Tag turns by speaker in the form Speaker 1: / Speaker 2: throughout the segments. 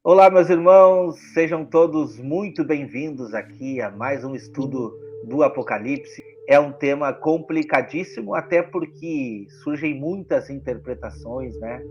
Speaker 1: Olá, meus irmãos, sejam todos muito bem-vindos aqui a mais um estudo do Apocalipse. É um tema complicadíssimo, até porque surgem muitas interpretações, né?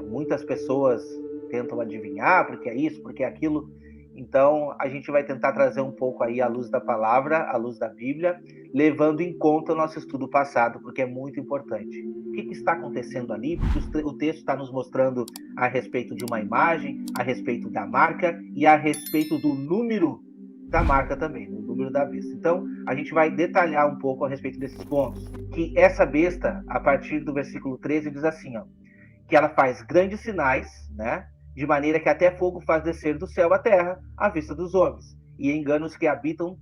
Speaker 1: Muitas pessoas tentam adivinhar porque é isso, porque é aquilo. Então, a gente vai tentar trazer um pouco aí a luz da palavra, a luz da Bíblia, levando em conta o nosso estudo passado, porque é muito importante. O que está acontecendo ali? Porque o texto está nos mostrando a respeito de uma imagem, a respeito da marca e a respeito do número da marca também, no número da besta. Então, a gente vai detalhar um pouco a respeito desses pontos. Que essa besta, a partir do versículo 13, diz assim, ó, que ela faz grandes sinais, né? De maneira que até fogo faz descer do céu à terra à vista dos homens, e engana os que habitam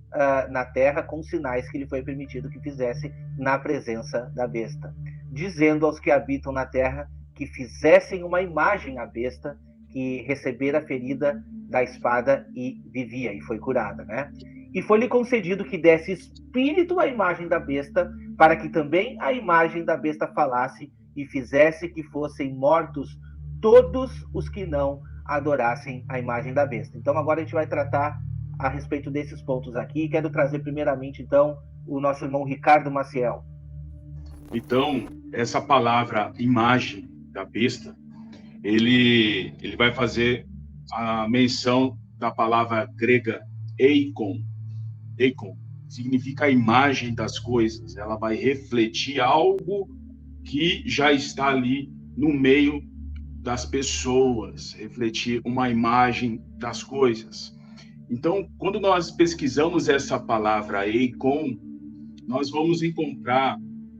Speaker 1: na terra com sinais que lhe foi permitido que fizesse na presença da besta, dizendo aos que habitam na terra que fizessem uma imagem à besta que recebera a ferida da espada e vivia, e foi curada, né? E foi-lhe concedido que desse espírito à imagem da besta, para que também a imagem da besta falasse e fizesse que fossem mortos todos os que não adorassem a imagem da besta. Então agora a gente vai tratar a respeito desses pontos aqui. Quero trazer primeiramente, então, o nosso irmão Ricardo Maciel.
Speaker 2: Então, essa palavra imagem da besta, ele vai fazer a menção da palavra grega eikon. Eikon significa a imagem das coisas. Ela vai refletir algo que já está ali no meio das pessoas, refletir uma imagem das coisas. Então, quando nós pesquisamos essa palavra eikon, nós vamos encontrar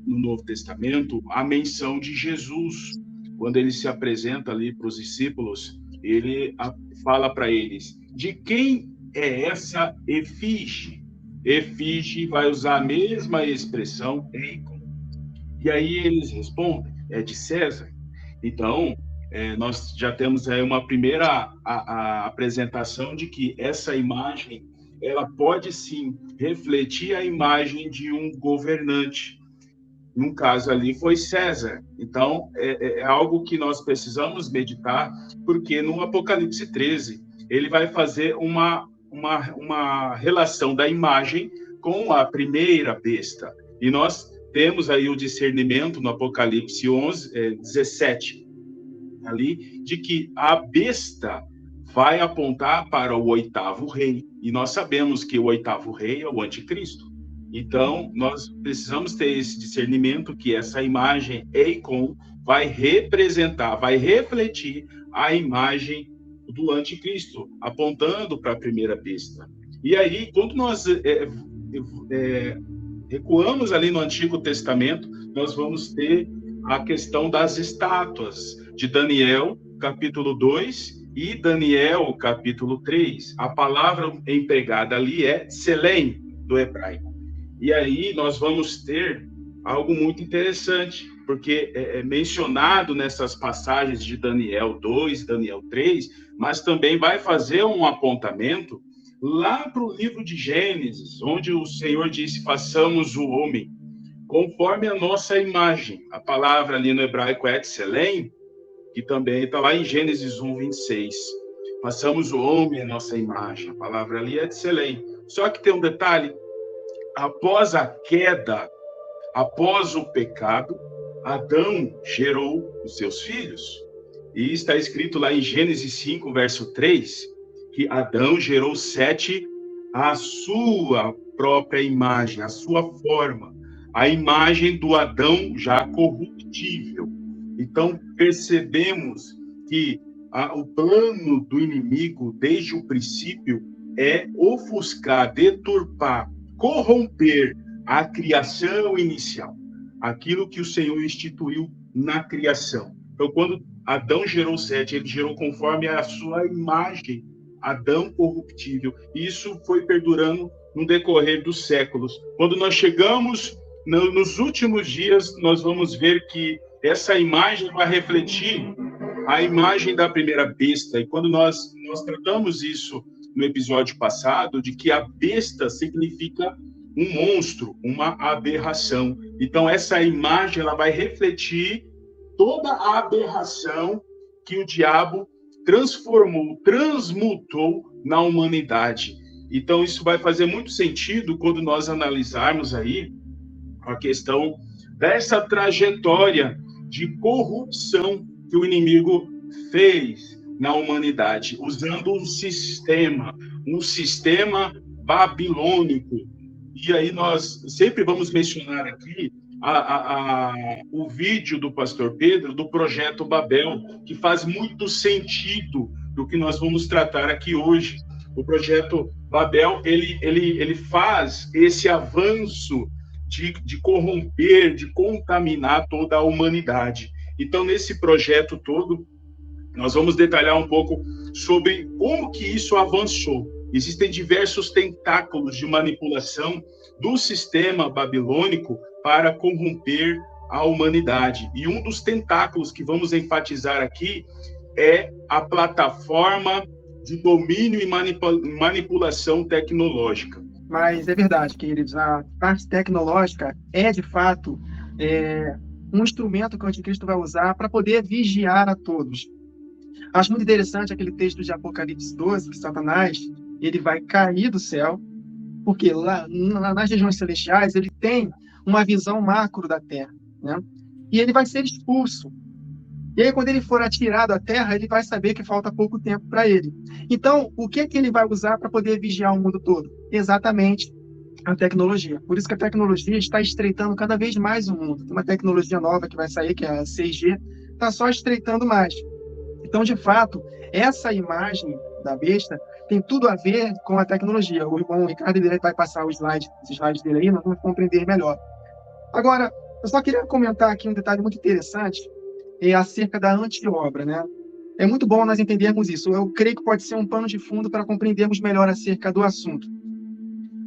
Speaker 2: no Novo Testamento a menção de Jesus. Quando ele se apresenta ali para os discípulos, ele fala para eles: de quem é essa efígie? Efígie vai usar a mesma expressão, eikon. E aí eles respondem: é de César. Então, nós já temos aí uma primeira a apresentação de que essa imagem ela pode sim refletir a imagem de um governante. No caso ali foi César. Então, é algo que nós precisamos meditar, porque no Apocalipse 13, ele vai fazer uma relação da imagem com a primeira besta. E nós temos aí o discernimento no Apocalipse 17, ali, de que a besta vai apontar para o oitavo rei. E nós sabemos que o oitavo rei é o anticristo. Então, nós precisamos ter esse discernimento que essa imagem eikon vai representar, vai refletir a imagem do anticristo, apontando para a primeira besta. E aí, quando nós recuamos ali no Antigo Testamento, nós vamos ter a questão das estátuas de Daniel, capítulo 2, e Daniel, capítulo 3. A palavra empregada ali é Selém, do hebraico. E aí nós vamos ter algo muito interessante, porque é mencionado nessas passagens de Daniel 2, Daniel 3, mas também vai fazer um apontamento lá para o livro de Gênesis, onde o Senhor disse: façamos o homem conforme a nossa imagem. A palavra ali no hebraico é Tselem, que também está lá em Gênesis 1, 26. Façamos o homem a nossa imagem. A palavra ali é Tselem. Só que tem um detalhe: após a queda, após o pecado, Adão gerou os seus filhos. E está escrito lá em Gênesis 5, verso 3, que Adão gerou Sete à sua própria imagem, à sua forma, a imagem do Adão já corruptível. Então, percebemos que o plano do inimigo, desde o princípio, é ofuscar, deturpar, corromper a criação inicial, aquilo que o Senhor instituiu na criação. Então, quando Adão gerou Sete, ele gerou conforme a sua imagem, Adão corruptível. Isso foi perdurando no decorrer dos séculos. Quando nós chegamos nos últimos dias, nós vamos ver que essa imagem vai refletir a imagem da primeira besta. E quando nós tratamos isso no episódio passado, de que a besta significa um monstro, uma aberração. Então, essa imagem ela vai refletir toda a aberração que o diabo transformou, transmutou na humanidade. Então, isso vai fazer muito sentido quando nós analisarmos aí a questão dessa trajetória de corrupção que o inimigo fez na humanidade, usando um sistema babilônico. E aí nós sempre vamos mencionar aqui o vídeo do pastor Pedro, do Projeto Babel, que faz muito sentido do que nós vamos tratar aqui hoje. O Projeto Babel, ele faz esse avanço de corromper, de contaminar toda a humanidade. Então, nesse projeto todo, nós vamos detalhar um pouco sobre como que isso avançou. Existem diversos tentáculos de manipulação do sistema babilônico para corromper a humanidade. E um dos tentáculos que vamos enfatizar aqui é a plataforma de domínio e manipulação tecnológica.
Speaker 3: Mas é verdade, queridos, a parte tecnológica é, de fato, um instrumento que o anticristo vai usar para poder vigiar a todos. Acho muito interessante aquele texto de Apocalipse 12, que Satanás ele vai cair do céu, porque lá nas regiões celestiais ele tem uma visão macro da Terra, né? E ele vai ser expulso. E aí, quando ele for atirado à terra, ele vai saber que falta pouco tempo para ele. Então, o que é que ele vai usar para poder vigiar o mundo todo? Exatamente a tecnologia. Por isso que a tecnologia está estreitando cada vez mais o mundo. Tem uma tecnologia nova que vai sair, que é a 6G, está só estreitando mais. Então, de fato, essa imagem da besta tem tudo a ver com a tecnologia. O irmão Ricardo ele vai passar os slides dele aí, nós vamos compreender melhor. Agora, eu só queria comentar aqui um detalhe muito interessante, acerca da anti-obra, né? É muito bom nós entendermos isso. Eu creio que pode ser um pano de fundo para compreendermos melhor acerca do assunto.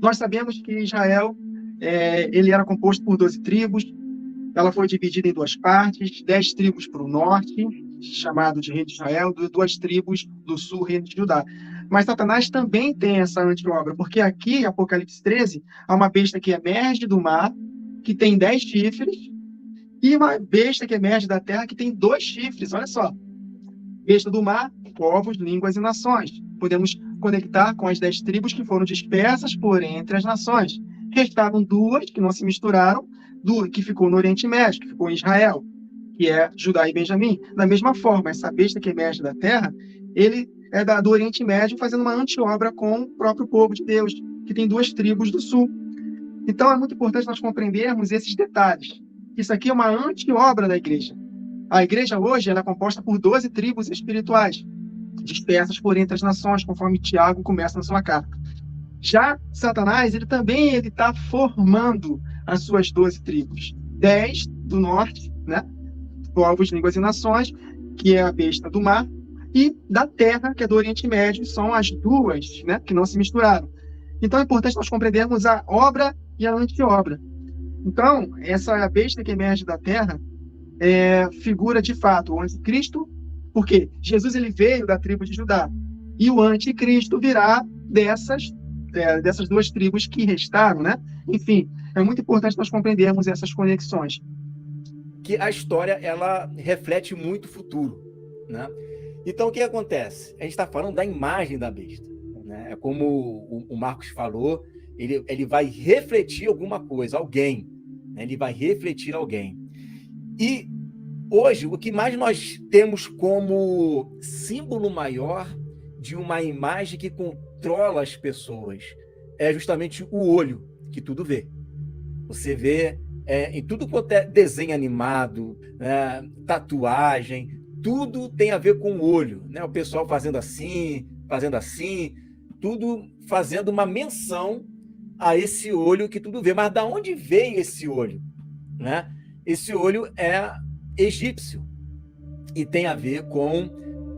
Speaker 3: Nós sabemos que Israel, ele era composto por 12 tribos, ela foi dividida em 2 partes, 10 tribos para o norte, chamado de Reino de Israel, 2 tribos do sul, Reino de Judá. Mas Satanás também tem essa anti-obra, porque aqui, em Apocalipse 13, há uma besta que emerge do mar, que tem 10 chifres, e uma besta que emerge da terra que tem 2 chifres, olha só. Besta do mar, povos, línguas e nações. Podemos conectar com as 10 tribos que foram dispersas por entre as nações. Restaram 2 que não se misturaram, 2 que ficou no Oriente Médio, que ficou em Israel, que é Judá e Benjamim. Da mesma forma, essa besta que emerge da terra, ele é do Oriente Médio, fazendo uma anti-obra com o próprio povo de Deus, que tem 2 tribos do sul. Então, é muito importante nós compreendermos esses detalhes. Isso aqui é uma anti-obra da igreja. A igreja hoje ela é composta por 12 tribos espirituais, dispersas por entre as nações, conforme Tiago começa na sua carta. Já Satanás, ele também está formando as suas 12 tribos. 10 do norte, né? Povos, línguas e nações, que é a besta do mar, e da terra, que é do Oriente Médio, são as 2, né? Que não se misturaram. Então, é importante nós compreendermos a obra e a anti-obra. Então, essa besta que emerge da terra figura, de fato, o anticristo, porque Jesus ele veio da tribo de Judá, e o anticristo virá dessas 2 tribos que restaram, né? Enfim, é muito importante nós compreendermos essas conexões.
Speaker 4: Que a história, ela reflete muito o futuro, né? Então, o que acontece? A gente está falando da imagem da besta, né? É como o Marcos falou, ele vai refletir alguma coisa, alguém, né? Ele vai refletir alguém. E hoje, o que mais nós temos como símbolo maior de uma imagem que controla as pessoas é justamente o olho, que tudo vê. Você vê em tudo quanto é desenho animado, tatuagem, tudo tem a ver com o olho, né? O pessoal fazendo assim, tudo fazendo uma menção a esse olho que tudo vê. Mas de onde veio esse olho, né? Esse olho é egípcio e tem a ver com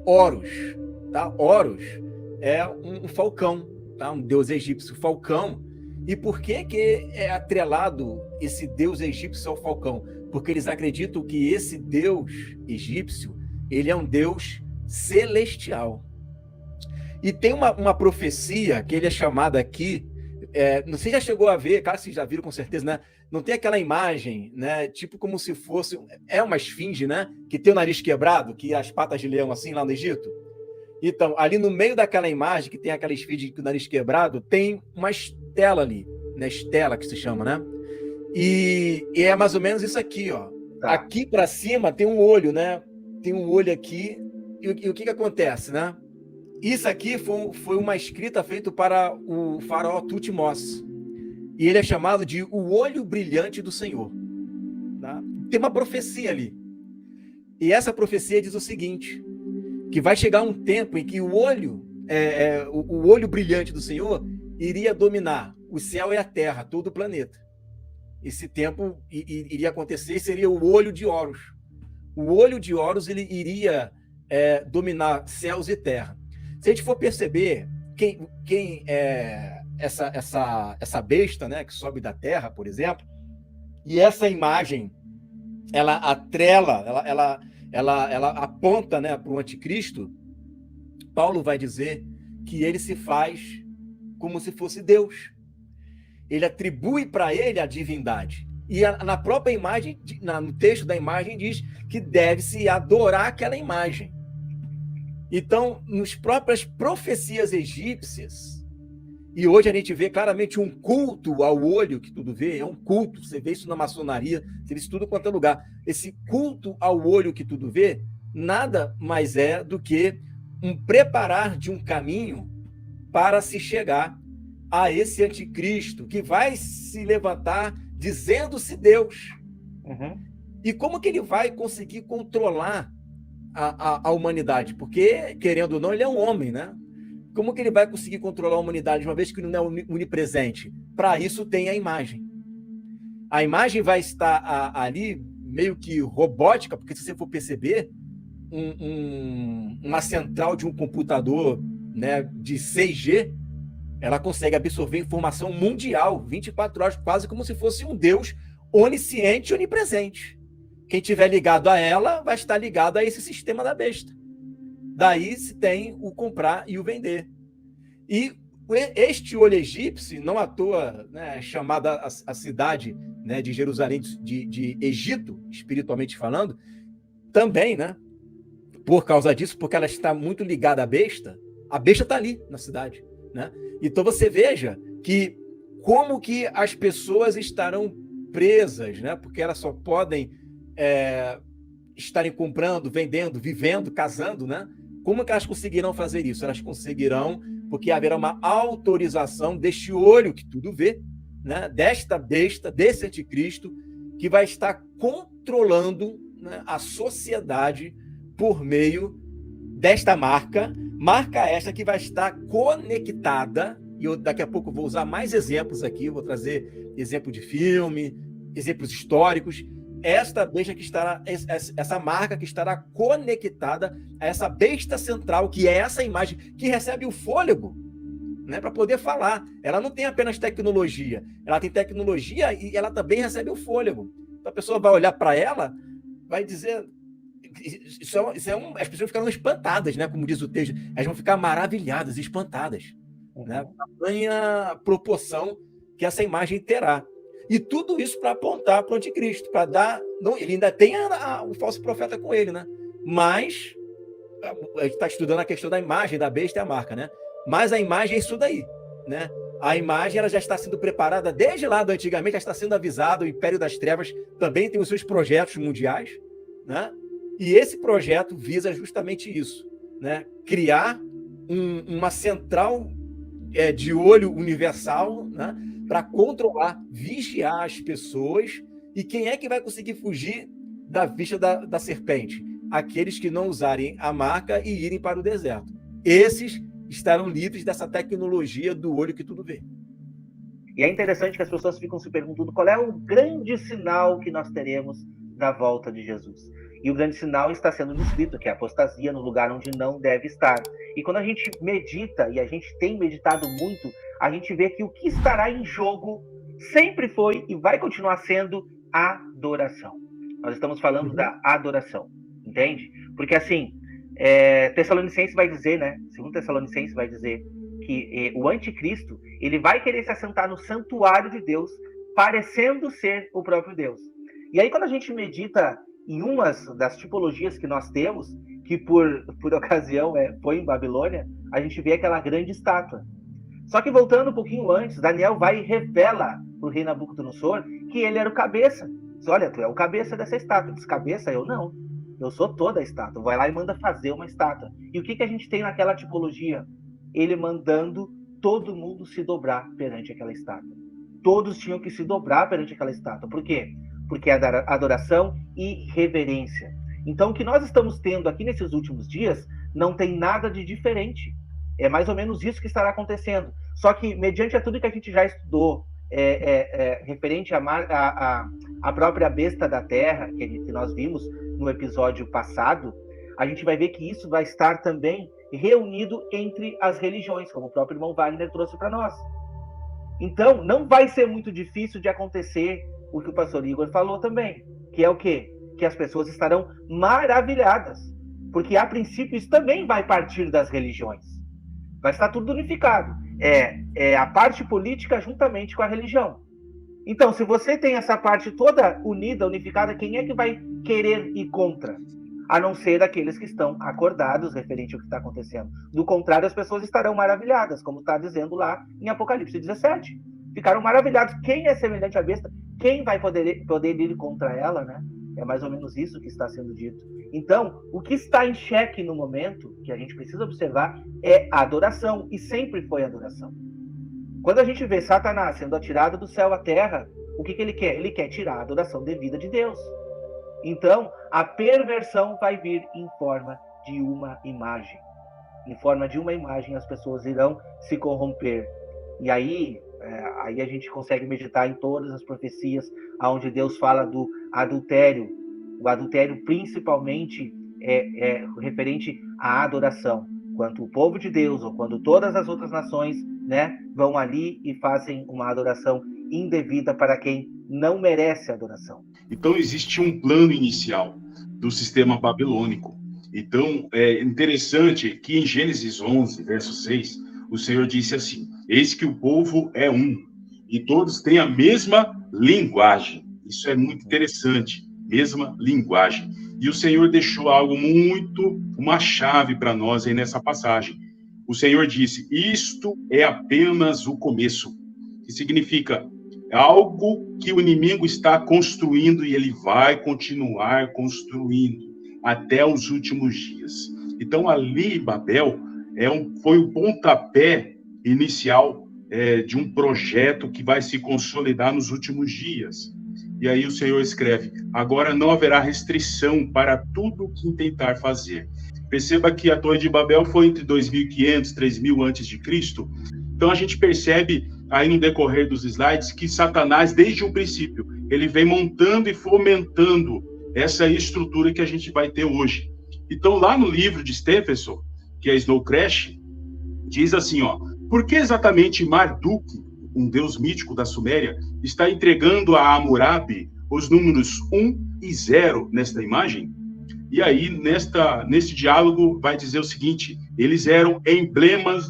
Speaker 4: Horus, tá? Horus é um falcão, tá? Um deus egípcio, falcão. E por que é atrelado esse deus egípcio ao falcão? Porque eles acreditam que esse deus egípcio, ele é um deus celestial. E tem uma profecia que ele é chamado aqui, você já chegou a ver, claro, vocês já viram com certeza, né? Não tem aquela imagem, né? Tipo como se fosse, uma esfinge, né? Que tem o nariz quebrado, que as patas de leão assim lá no Egito. Então, ali no meio daquela imagem, que tem aquela esfinge com o nariz quebrado, tem uma estela ali, né? Estela que se chama, né? E é mais ou menos isso aqui, ó.
Speaker 1: Tá.
Speaker 4: Aqui para cima tem um olho, né? Tem um olho aqui. E o que acontece, né? Isso aqui foi uma escrita feita para o faraó Tutmós. E ele é chamado de o olho brilhante do Senhor. Tá? Tem uma profecia ali. E essa profecia diz o seguinte, que vai chegar um tempo em que o olho brilhante do Senhor iria dominar o céu e a terra, todo o planeta. Esse tempo iria acontecer e seria o olho de Horus. O olho de Horus ele iria dominar céus e terra. Se a gente for perceber quem é essa besta, né, que sobe da terra, por exemplo, e essa imagem ela atrela, ela aponta, né, para o anticristo, Paulo vai dizer que ele se faz como se fosse Deus. Ele atribui para ele a divindade. E na própria imagem, no texto da imagem, diz que deve-se adorar aquela imagem. Então, nas próprias profecias egípcias, e hoje a gente vê claramente um culto ao olho que tudo vê, é um culto, você vê isso na maçonaria, você vê isso tudo quanto é lugar. Esse culto ao olho que tudo vê, nada mais é do que um preparar de um caminho para se chegar a esse anticristo, que vai se levantar dizendo-se Deus.
Speaker 1: Uhum.
Speaker 4: E como que ele vai conseguir controlar a humanidade? Porque, querendo ou não, ele é um homem, né? Como que ele vai conseguir controlar a humanidade, uma vez que não é onipresente? Para isso tem a imagem. A imagem vai estar ali meio que robótica, porque se você for perceber, uma central de um computador, né, de 6G, ela consegue absorver informação mundial, 24 horas, quase como se fosse um Deus onisciente e onipresente. Quem estiver ligado a ela vai estar ligado a esse sistema da besta. Daí se tem o comprar e o vender. E este olho egípcio, não à toa, né, chamada a cidade, né, de Jerusalém, de Egito, espiritualmente falando, também, né, por causa disso, porque ela está muito ligada à besta, a besta está ali na cidade. Né? Então você veja que como que as pessoas estarão presas, né? Porque elas só podem estarem comprando, vendendo, vivendo, casando, né? Como que elas conseguirão fazer isso? Elas conseguirão porque haverá uma autorização deste olho que tudo vê, né? Desta besta, desse anticristo, que vai estar controlando, né, a sociedade por meio desta marca esta que vai estar conectada, e eu daqui a pouco vou usar mais exemplos aqui, vou trazer exemplo de filme, exemplos históricos, esta besta que estará, essa marca que estará conectada a essa besta central, que é essa imagem, que recebe o fôlego, né, para poder falar. Ela não tem apenas tecnologia, ela tem tecnologia e ela também recebe o fôlego. Então a pessoa vai olhar para ela, vai dizer... as pessoas ficaram espantadas, né? Como diz o texto, elas vão ficar maravilhadas, espantadas, né? A tamanha proporção que essa imagem terá. E tudo isso para apontar para o anticristo, para dar. Não, ele ainda tem o falso profeta com ele, né? Mas a gente está estudando a questão da imagem, da besta e a marca, né? Mas a imagem é isso daí, né? A imagem ela já está sendo preparada desde lá do antigamente, já está sendo avisada. O Império das Trevas também tem os seus projetos mundiais, né? E esse projeto visa justamente isso, né? Criar uma central de olho universal, né? Para controlar, vigiar as pessoas. E quem é que vai conseguir fugir da vista da serpente? Aqueles que não usarem a marca e irem para o deserto. Esses estarão livres dessa tecnologia do olho que tudo vê.
Speaker 1: E é interessante que as pessoas ficam se perguntando qual é o grande sinal que nós teremos da volta de Jesus. E o grande sinal está sendo descrito, que é a apostasia no lugar onde não deve estar. E quando a gente medita, e a gente tem meditado muito, a gente vê que o que estará em jogo sempre foi e vai continuar sendo a adoração. Nós estamos falando da adoração, entende? Porque assim, Tessalonicenses vai dizer, né? Segundo Tessalonicenses vai dizer que o anticristo, ele vai querer se assentar no santuário de Deus, parecendo ser o próprio Deus. E aí quando a gente medita E uma das tipologias que nós temos, que por ocasião foi em Babilônia, a gente vê aquela grande estátua. Só que voltando um pouquinho antes, Daniel vai e revela para o rei Nabucodonosor que ele era o cabeça. Diz, olha, tu é o cabeça dessa estátua. Diz, cabeça? Eu não. Eu sou toda a estátua. Vai lá e manda fazer uma estátua. E o que a gente tem naquela tipologia? Ele mandando todo mundo se dobrar perante aquela estátua. Todos tinham que se dobrar perante aquela estátua. Por quê? Porque é adoração e reverência. Então, o que nós estamos tendo aqui nesses últimos dias não tem nada de diferente. É mais ou menos isso que estará acontecendo. Só que, mediante a tudo que a gente já estudou, referente à própria besta da terra, que nós vimos no episódio passado, a gente vai ver que isso vai estar também reunido entre as religiões, como o próprio irmão Wagner trouxe para nós. Então, não vai ser muito difícil de acontecer o que o pastor Igor falou também, que é o quê? Que as pessoas estarão maravilhadas, porque a princípio isso também vai partir das religiões. Vai estar tudo unificado. É a parte política juntamente com a religião. Então, se você tem essa parte toda unida, unificada, quem é que vai querer ir contra? A não ser aqueles que estão acordados referente ao que está acontecendo. Do contrário, as pessoas estarão maravilhadas, como está dizendo lá em Apocalipse 17. Ficaram maravilhados. Quem é semelhante à besta? Quem vai poder ir contra ela, né? É mais ou menos isso que está sendo dito. Então, o que está em xeque no momento, que a gente precisa observar, é a adoração, e sempre foi a adoração. Quando a gente vê Satanás sendo atirado do céu à terra, o que ele quer? Ele quer tirar a adoração devida de Deus. Então, a perversão vai vir em forma de uma imagem. Em forma de uma imagem, as pessoas irão se corromper. E aí a gente consegue meditar em todas as profecias onde Deus fala do adultério. O adultério principalmente é referente à adoração. Quando o povo de Deus, ou quando todas as outras nações, né, vão ali e fazem uma adoração indevida para quem não merece adoração.
Speaker 2: Então, existe um plano inicial do sistema babilônico. Então, é interessante que em Gênesis 11, verso 6, o Senhor disse assim: eis que o povo é um, e todos têm a mesma linguagem. Isso é muito interessante, mesma linguagem. E o Senhor deixou algo uma chave para nós aí nessa passagem. O Senhor disse: isto é apenas o começo, que significa algo que o inimigo está construindo e ele vai continuar construindo até os últimos dias. Então, ali, Babel, foi o pontapé inicial de um projeto que vai se consolidar nos últimos dias. E aí o Senhor escreve: agora não haverá restrição para tudo o que intentar fazer. Perceba que a Torre de Babel foi entre 2.500 e 3.000 a.C. Então a gente percebe aí no decorrer dos slides que Satanás, desde o princípio, ele vem montando e fomentando essa estrutura que a gente vai ter hoje. Então, lá no livro de Stephenson, que é Snow Crash, diz assim, por que exatamente Marduk, um deus mítico da Suméria, está entregando a Hammurabi os números 1 e 0 nesta imagem? E aí, nesse diálogo, vai dizer o seguinte: eles eram emblemas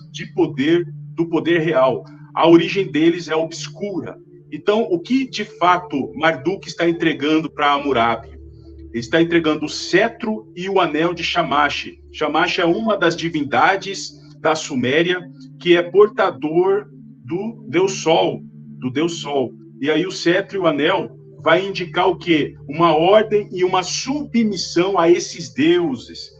Speaker 2: do poder real. A origem deles é obscura. Então, o que, de fato, Marduk está entregando para Hammurabi? Ele está entregando o cetro e o anel de Shamash. Shamash é uma das divindades da Suméria que é portador do Deus Sol, E aí o cetro e o anel vai indicar o quê? Uma ordem e uma submissão a esses deuses.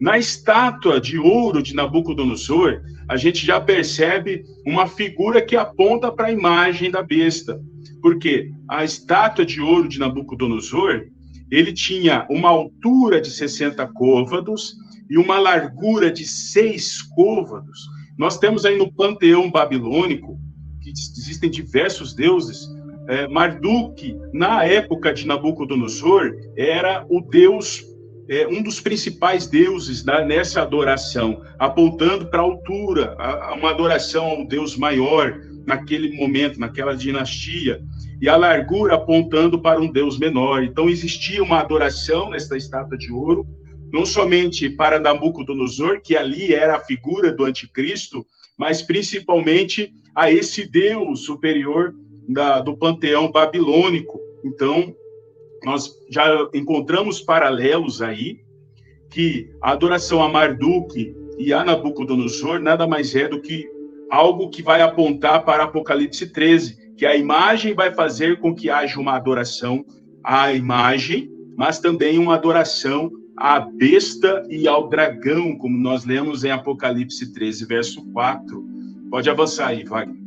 Speaker 2: Na estátua de ouro de Nabucodonosor, a gente já percebe uma figura que aponta para a imagem da besta. Porque a estátua de ouro de Nabucodonosor, ele tinha uma altura de 60 côvados e uma largura de 6 côvados. Nós temos aí no panteão babilônico, que existem diversos deuses, Marduk, na época de Nabucodonosor, era o deus, um dos principais deuses nessa adoração, apontando para a altura, a uma adoração ao deus maior naquele momento, naquela dinastia, e a largura apontando para um deus menor. Então existia uma adoração nesta estátua de ouro, não somente para Nabucodonosor, que ali era a figura do anticristo, mas principalmente a esse deus superior do panteão babilônico. Então, nós já encontramos paralelos aí, que a adoração a Marduk e a Nabucodonosor nada mais é do que algo que vai apontar para Apocalipse 13, que a imagem vai fazer com que haja uma adoração à imagem, mas também uma adoração à besta e ao dragão, como nós lemos em Apocalipse 13, verso 4. Pode avançar aí, Wagner.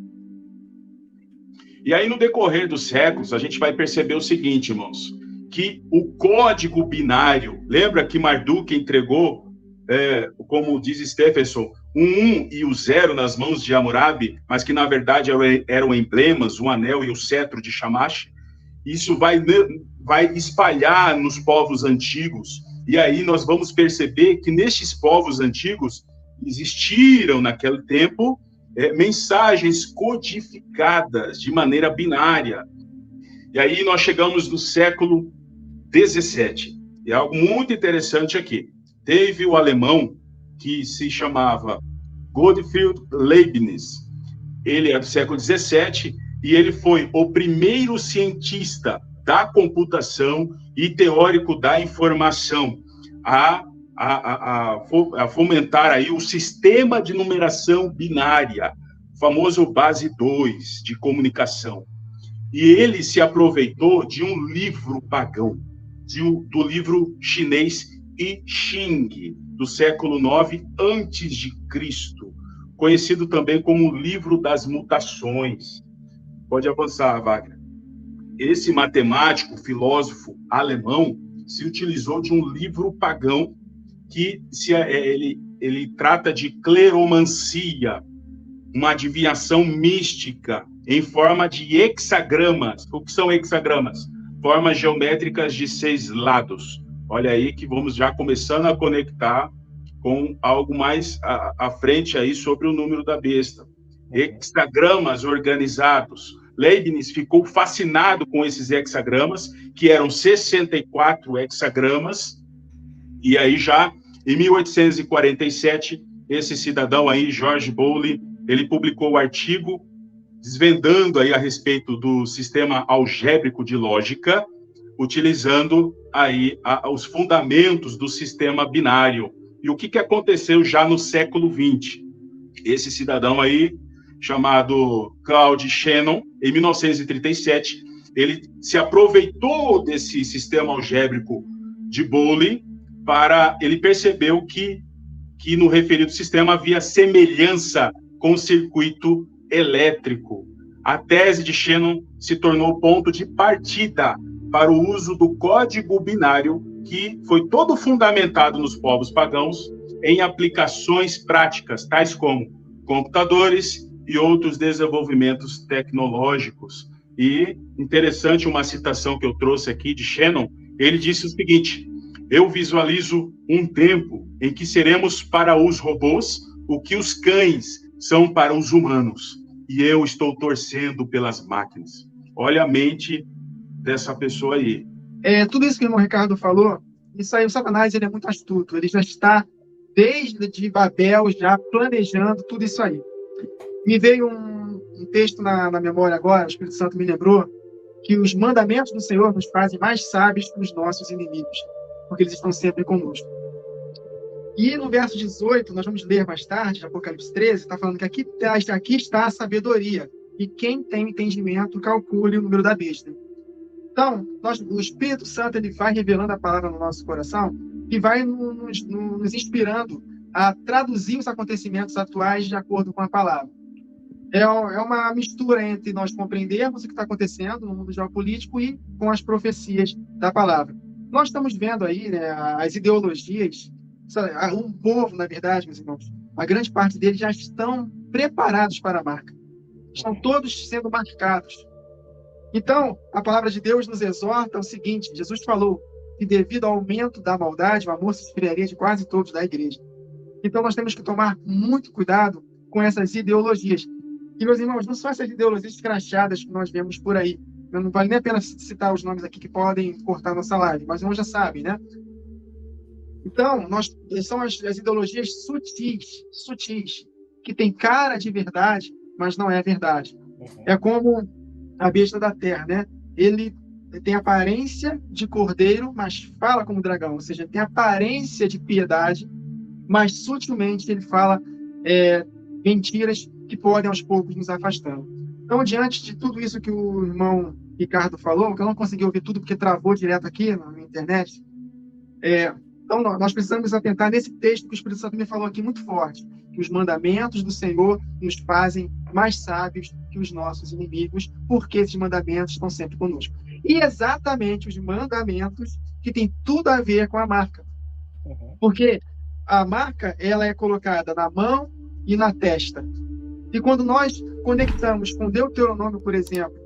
Speaker 2: E aí, no decorrer dos séculos, a gente vai perceber o seguinte, irmãos, que o código binário, lembra que Marduk entregou, como diz Stephenson, o 1 e o 0 nas mãos de Hammurabi, mas que na verdade eram emblemas, o anel e o cetro de Shamash? Isso vai espalhar nos povos antigos, e aí nós vamos perceber que nestes povos antigos existiram naquele tempo mensagens codificadas de maneira binária. E aí nós chegamos no século 17. E algo muito interessante aqui. Teve o alemão que se chamava Gottfried Leibniz. Ele é do século 17 e ele foi o primeiro cientista da computação e teórico da informação a fomentar aí o sistema de numeração binária, famoso base 2 de comunicação. E ele se aproveitou de um livro pagão, do livro chinês I Ching, do século 9 antes de Cristo, conhecido também como o livro das mutações. Pode avançar, Wagner. Esse matemático, filósofo alemão, se utilizou de um livro pagão que ele trata de cleromancia, uma adivinhação mística em forma de hexagramas. O que são hexagramas? Formas geométricas de 6 lados. Olha aí que vamos já começando a conectar com algo mais à frente aí sobre o número da besta. Hexagramas organizados. Leibniz ficou fascinado com esses hexagramas, que eram 64 hexagramas, e aí já em 1847, esse cidadão aí, George Bowley, ele publicou o artigo desvendando aí a respeito do sistema algébrico de lógica, utilizando aí os fundamentos do sistema binário. E o que aconteceu já no século XX? Esse cidadão aí, chamado Claude Shannon, em 1937, ele se aproveitou desse sistema algébrico de Bowley ele percebeu que no referido sistema havia semelhança com o circuito elétrico. A tese de Shannon se tornou ponto de partida para o uso do código binário, que foi todo fundamentado nos povos pagãos em aplicações práticas, tais como computadores e outros desenvolvimentos tecnológicos. E interessante uma citação que eu trouxe aqui de Shannon, ele disse o seguinte: eu visualizo um tempo em que seremos para os robôs o que os cães são para os humanos, e eu estou torcendo pelas máquinas. Olha a mente dessa pessoa aí.
Speaker 3: Tudo isso que o irmão Ricardo falou, isso aí, o Satanás, ele é muito astuto, ele já está desde Babel já planejando tudo isso aí. Me veio um texto na memória agora, o Espírito Santo me lembrou, que os mandamentos do Senhor nos fazem mais sábios que os nossos inimigos, porque eles estão sempre conosco. E no verso 18, nós vamos ler mais tarde, de Apocalipse 13, está falando que aqui está a sabedoria, e quem tem entendimento, calcule o número da besta. Então, o Espírito Santo ele vai revelando a palavra no nosso coração e vai nos inspirando a traduzir os acontecimentos atuais de acordo com a palavra. É uma mistura entre nós compreendermos o que está acontecendo no mundo geopolítico e com as profecias da palavra. Nós estamos vendo aí, né, as ideologias, um povo, na verdade, meus irmãos, a grande parte deles já estão preparados para a marca. Estão todos sendo marcados. Então, a palavra de Deus nos exorta o seguinte: Jesus falou que devido ao aumento da maldade, o amor se esfriaria de quase todos da igreja. Então, nós temos que tomar muito cuidado com essas ideologias. E, meus irmãos, não são essas ideologias escrachadas que nós vemos por aí. Não vale nem a pena citar os nomes aqui que podem cortar nossa live, mas nós já sabem, né? Então, são as ideologias sutis, que tem cara de verdade, mas não é verdade. É como a besta da terra, né? Ele tem aparência de cordeiro, mas fala como dragão. Ou seja, tem aparência de piedade, mas sutilmente ele fala mentiras que podem aos poucos nos afastando. Então, diante de tudo isso que o irmão Ricardo falou, que eu não consegui ouvir tudo porque travou direto aqui na internet, então nós precisamos atentar nesse texto que o Espírito Santo me falou aqui muito forte, que os mandamentos do Senhor nos fazem mais sábios que os nossos inimigos, porque esses mandamentos estão sempre conosco. E exatamente os mandamentos que têm tudo a ver com a marca. Porque a marca, ela é colocada na mão e na testa. E quando nós conectamos com Deuteronômio, por exemplo,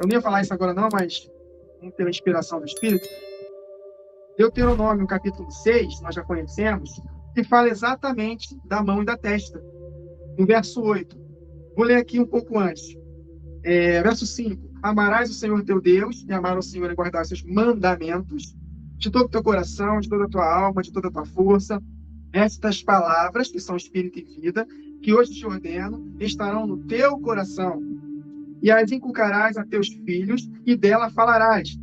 Speaker 3: eu não ia falar isso agora não, mas vamos ter a inspiração do Espírito. Deuteronômio, capítulo 6, nós já conhecemos, que fala exatamente da mão e da testa. No verso 8. Vou ler aqui um pouco antes. Verso 5. Amarás o Senhor teu Deus, e amar o Senhor e guardar os seus mandamentos, de todo o teu coração, de toda a tua alma, de toda a tua força. Estas palavras, que são espírito e vida, que hoje te ordeno, estarão no teu coração. E as inculcarás a teus filhos, e dela falarás.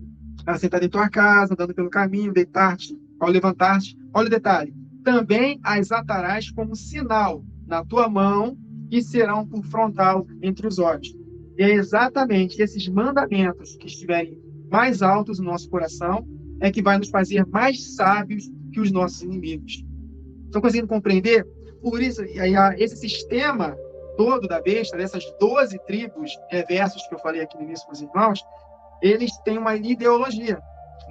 Speaker 3: Assentado em tua casa, andando pelo caminho, deitar-te, ao levantar-te. Olha o detalhe. Também as atarás como sinal na tua mão, e serão por frontal entre os olhos. E é exatamente esses mandamentos que estiverem mais altos no nosso coração é que vai nos fazer mais sábios que os nossos inimigos. Estão conseguindo compreender? Por isso, esse sistema todo da besta, dessas 12 tribos reversos que eu falei aqui no início para os irmãos, eles têm uma ideologia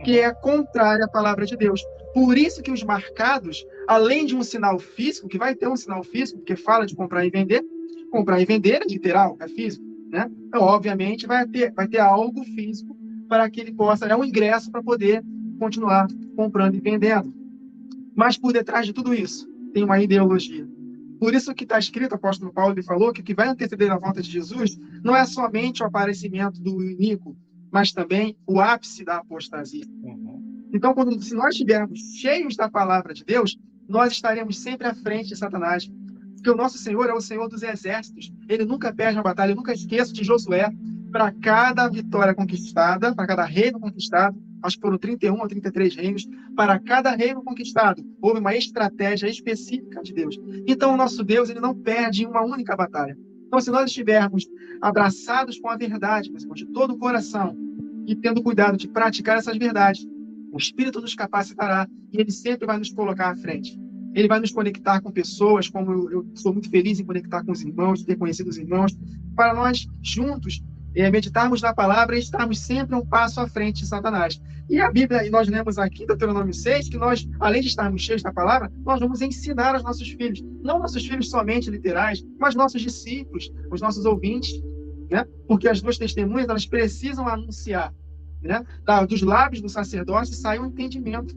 Speaker 3: que é contrária à palavra de Deus. Por isso que os marcados, além de um sinal físico, que vai ter um sinal físico, porque fala de comprar e vender é literal, é físico, né? Então, obviamente, vai ter algo físico para que ele possa, um ingresso para poder continuar comprando e vendendo. Mas por detrás de tudo isso, tem uma ideologia. Por isso que está escrito, o apóstolo Paulo ele falou que o que vai anteceder a volta de Jesus não é somente o aparecimento do iníquo, mas também o ápice da apostasia. Então, se nós estivermos cheios da palavra de Deus, nós estaremos sempre à frente de Satanás. Porque o nosso Senhor é o Senhor dos exércitos. Ele nunca perde uma batalha. Eu nunca esqueço de Josué. Para cada vitória conquistada, para cada reino conquistado, acho que foram 31 ou 33 reinos, para cada reino conquistado, houve uma estratégia específica de Deus. Então, o nosso Deus ele não perde uma única batalha. Então, se nós estivermos abraçados com a verdade, de todo o coração, e tendo cuidado de praticar essas verdades, o Espírito nos capacitará e ele sempre vai nos colocar à frente. Ele vai nos conectar com pessoas, como eu sou muito feliz em conectar com os irmãos, ter conhecido os irmãos, para nós juntos meditarmos na palavra e estarmos sempre um passo à frente de Satanás. E a Bíblia, e nós lemos aqui, Deuteronômio 6, que nós, além de estarmos cheios da palavra, nós vamos ensinar aos nossos filhos, não nossos filhos somente literais, mas nossos discípulos, os nossos ouvintes, né? Porque as duas testemunhas, elas precisam anunciar, né? Dos lábios do sacerdócio sai um entendimento.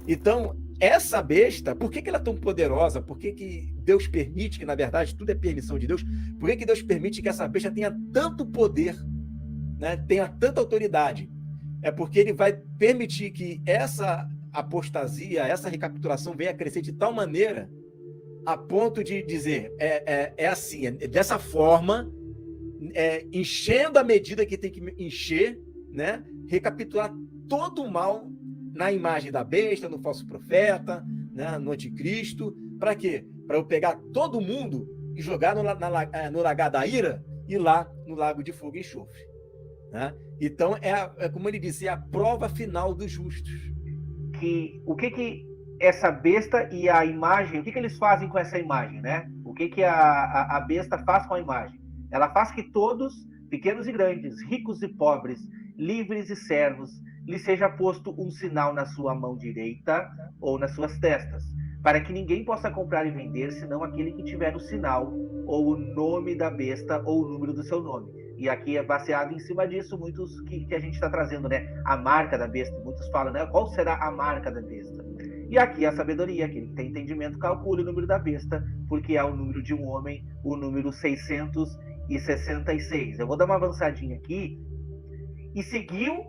Speaker 4: Então, essa besta, por que ela é tão poderosa? Por que Deus permite, que na verdade tudo é permissão de Deus, por que Deus permite que essa besta tenha tanto poder, né? Tenha tanta autoridade? É porque ele vai permitir que essa apostasia, essa recapitulação venha a crescer de tal maneira a ponto de dizer, assim, dessa forma, enchendo a medida que tem que encher, né? Recapitular todo o mal na imagem da besta, no falso profeta, né? No anticristo. Para quê? Para eu pegar todo mundo e jogar no lagar da ira e lá no lago de fogo e enxofre. Né? Então, como ele disse, é a prova final dos justos.
Speaker 1: O que essa besta e a imagem, o que eles fazem com essa imagem, né? O que a besta faz com a imagem? Ela faz que todos, pequenos e grandes, ricos e pobres, livres e servos, lhe seja posto um sinal na sua mão direita ou nas suas testas, para que ninguém possa comprar e vender, senão aquele que tiver o sinal, ou o nome da besta, ou o número do seu nome. E aqui é baseado em cima disso, muitos que a gente está trazendo, né? A marca da besta. Muitos falam, né? Qual será a marca da besta? E aqui a sabedoria, aquele que tem entendimento, calcule o número da besta, porque é o número de um homem, o número 666. Eu vou dar uma avançadinha aqui. E seguiu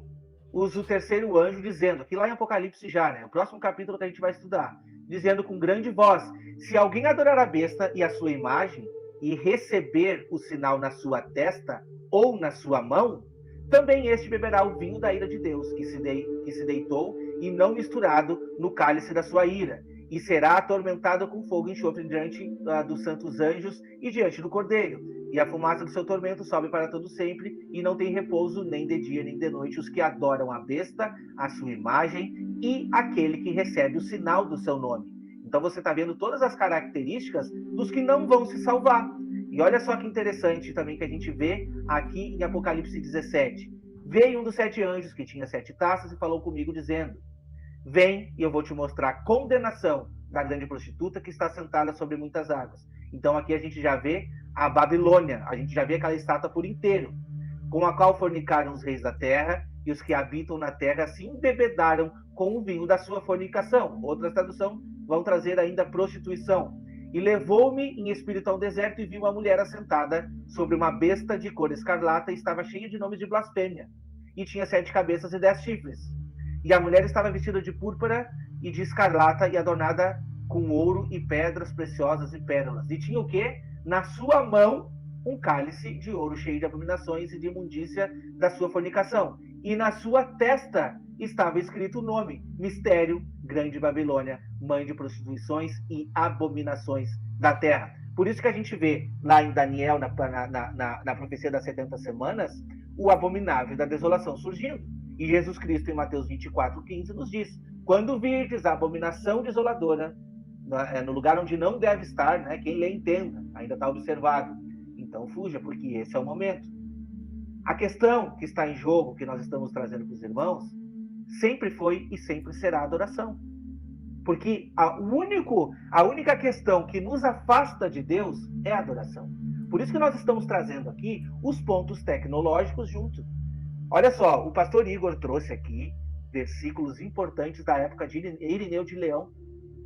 Speaker 1: o terceiro anjo dizendo, que lá em Apocalipse já, né? O próximo capítulo que a gente vai estudar, dizendo com grande voz, se alguém adorar a besta e a sua imagem, e receber o sinal na sua testa ou na sua mão, também este beberá o vinho da ira de Deus, que se deitou e não misturado no cálice da sua ira, e será atormentado com fogo e enxofre diante dos santos anjos e diante do Cordeiro. E a fumaça do seu tormento sobe para todo sempre, e não tem repouso nem de dia nem de noite os que adoram a besta, a sua imagem e aquele que recebe o sinal do seu nome. Então você está vendo todas as características dos que não vão se salvar. E olha só que interessante também que a gente vê aqui em Apocalipse 17. Veio um dos 7 anjos que tinha 7 taças e falou comigo dizendo: vem e eu vou te mostrar a condenação da grande prostituta que está sentada sobre muitas águas. Então aqui a gente já vê a Babilônia, a gente já vê aquela estátua por inteiro, com a qual fornicaram os reis da terra, e os que habitam na terra se embebedaram com o vinho da sua fornicação. Outras traduções vão trazer ainda prostituição. E levou-me em espírito ao deserto e vi uma mulher assentada sobre uma besta de cor escarlata e estava cheia de nomes de blasfêmia. E tinha 7 cabeças e 10 chifres. E a mulher estava vestida de púrpura e de escarlata e adornada com ouro e pedras preciosas e pérolas. E tinha o quê? Na sua mão um cálice de ouro cheio de abominações e de imundícia da sua fornicação. E na sua testa estava escrito o nome: Mistério, Grande Babilônia, mãe de prostituições e abominações da terra. Por isso que a gente vê lá em Daniel, na profecia das 70 semanas, o abominável da desolação surgindo. E Jesus Cristo, em Mateus 24:15, nos diz: quando virdes a abominação desoladora, no lugar onde não deve estar, né, quem lê entenda, ainda está observado, então fuja, porque esse é o momento. A questão que está em jogo, que nós estamos trazendo para os irmãos, sempre foi e sempre será a adoração. Porque a única questão que nos afasta de Deus é a adoração. Por isso que nós estamos trazendo aqui os pontos tecnológicos junto. Olha só, o pastor Igor trouxe aqui versículos importantes da época de Irineu de Leão,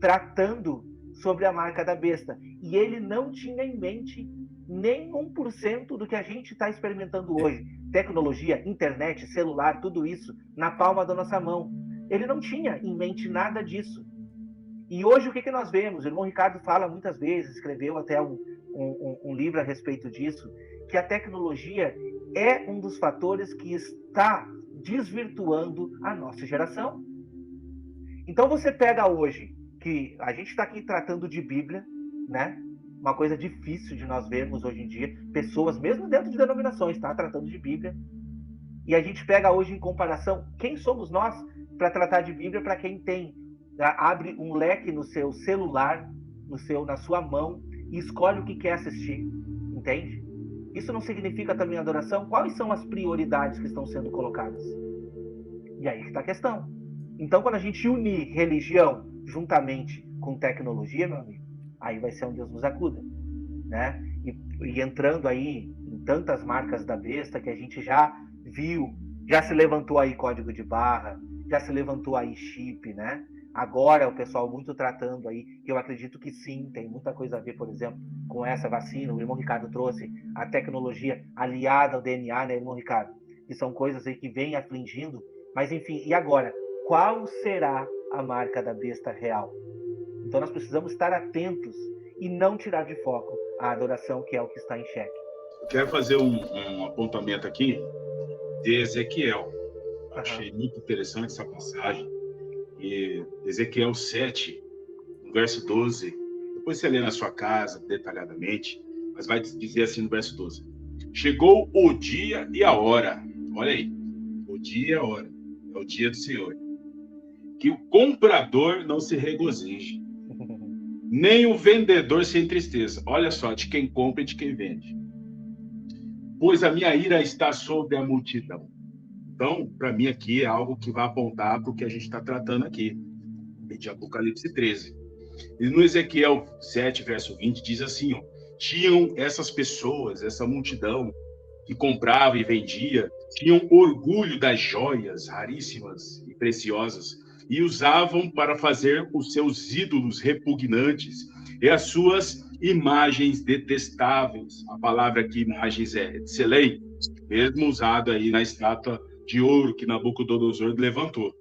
Speaker 1: tratando sobre a marca da besta. E ele não tinha em mente nem 1% do que a gente está experimentando hoje. Tecnologia, internet, celular, tudo isso na palma da nossa mão. Ele não tinha em mente nada disso. E hoje o que nós vemos? O irmão Ricardo fala muitas vezes, escreveu até um livro a respeito disso, que a tecnologia é um dos fatores que está desvirtuando a nossa geração. Então você pega hoje, que a gente está aqui tratando de Bíblia, né? Uma coisa difícil de nós vermos hoje em dia, pessoas, mesmo dentro de denominações, tá tratando de Bíblia. E a gente pega hoje em comparação, quem somos nós para tratar de Bíblia para quem abre um leque no seu celular, na sua mão, e escolhe o que quer assistir, entende? Isso não significa também adoração? Quais são as prioridades que estão sendo colocadas? E aí que está a questão. Então, quando a gente unir religião juntamente com tecnologia, meu amigo, aí vai ser onde Deus nos acuda, né? E entrando aí em tantas marcas da besta que a gente já viu, já se levantou aí código de barra, já se levantou aí chip, né? Agora o pessoal muito tratando aí, que eu acredito que sim, tem muita coisa a ver, por exemplo, com essa vacina. O irmão Ricardo trouxe a tecnologia aliada ao DNA, né, irmão Ricardo? Que são coisas aí que vêm afligindo. Mas enfim, e agora? Qual será a marca da besta real? Então nós precisamos estar atentos e não tirar de foco a adoração, que é o que está em xeque.
Speaker 2: Eu quero fazer um apontamento aqui de Ezequiel. Achei muito interessante essa passagem. E Ezequiel 7, no verso 12, depois você lê na sua casa detalhadamente, mas vai dizer assim no verso 12: chegou o dia e a hora, olha aí, o dia e a hora, é o dia do Senhor, que o comprador não se regozije, nem o vendedor se entristeça. Olha só, de quem compra e de quem vende. Pois a minha ira está sobre a multidão. Então, para mim aqui é algo que vai apontar para o que a gente está tratando aqui, de Apocalipse 13. E no Ezequiel 7, verso 20, diz assim, ó, tinham essas pessoas, essa multidão que comprava e vendia, tinham orgulho das joias raríssimas e preciosas e usavam para fazer os seus ídolos repugnantes e as suas imagens detestáveis. A palavra aqui, imagens, é tselem, mesmo usado aí na estátua de ouro que Nabucodonosor levantou,